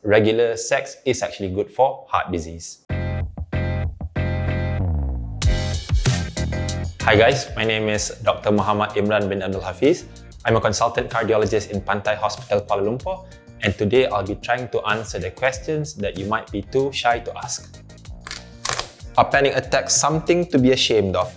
regular sex is actually good for heart disease. Hi guys, my name is Dr. Muhammad Imran bin Abdul Hafiz. I'm a consultant cardiologist in Pantai Hospital, Kuala Lumpur, and today I'll be trying to answer the questions that you might be too shy to ask. Are panic attacks something to be ashamed of?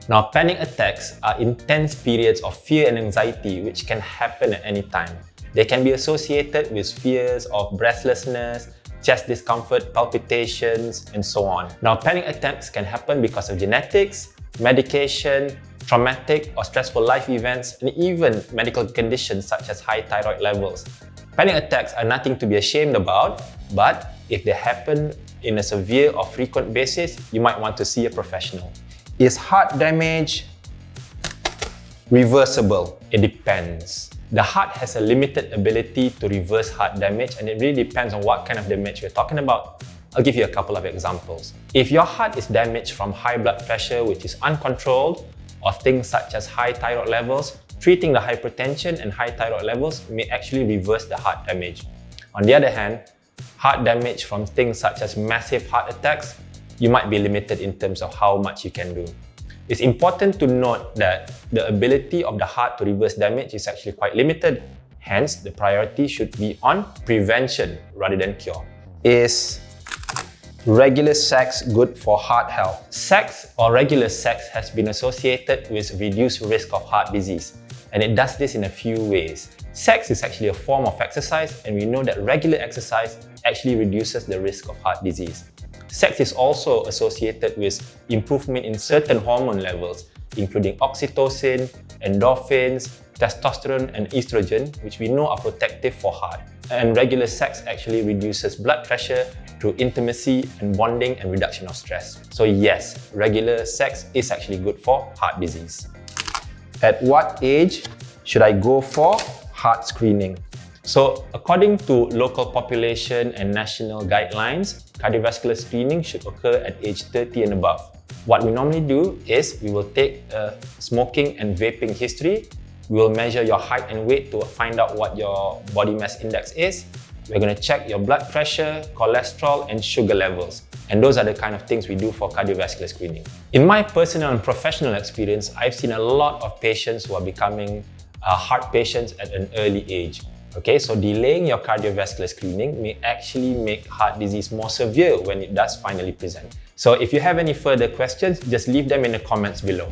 Now, panic attacks are intense periods of fear and anxiety which can happen at any time. They can be associated with fears of breathlessness, chest discomfort, palpitations, and so on. Now, panic attacks can happen because of genetics, medication, traumatic or stressful life events, and even medical conditions such as high thyroid levels. Panic attacks are nothing to be ashamed about, but if they happen in a severe or frequent basis, you might want to see a professional. Is heart damage reversible? It depends. The heart has a limited ability to reverse heart damage, and it really depends on what kind of damage we're talking about. I'll give you a couple of examples. If your heart is damaged from high blood pressure which is uncontrolled, or things such as high thyroid levels, treating the hypertension and high thyroid levels may actually reverse the heart damage. On the other hand, heart damage from things such as massive heart attacks, you might be limited in terms of how much you can do. It's important to note that the ability of the heart to reverse damage is actually quite limited. Hence, the priority should be on prevention rather than cure. Is regular sex good for heart health? Sex or regular sex has been associated with reduced risk of heart disease, and it does this in a few ways. Sex is actually a form of exercise, and we know that regular exercise actually reduces the risk of heart disease. Sex is also associated with improvement in certain hormone levels, including oxytocin, endorphins, testosterone, and estrogen, which we know are protective for heart. And regular sex actually reduces blood pressure through intimacy and bonding and reduction of stress. So yes, regular sex is actually good for heart disease. At what age should I go for heart screening? So according to local population and national guidelines, cardiovascular screening should occur at age 30 and above. What we normally do is we will take a smoking and vaping history. We will measure your height and weight to find out what your body mass index is. We're going to check your blood pressure, cholesterol, and sugar levels. And those are the kind of things we do for cardiovascular screening. In my personal and professional experience, I've seen a lot of patients who are becoming heart patients at an early age. Okay, so delaying your cardiovascular screening may actually make heart disease more severe when it does finally present. So if you have any further questions, just leave them in the comments below.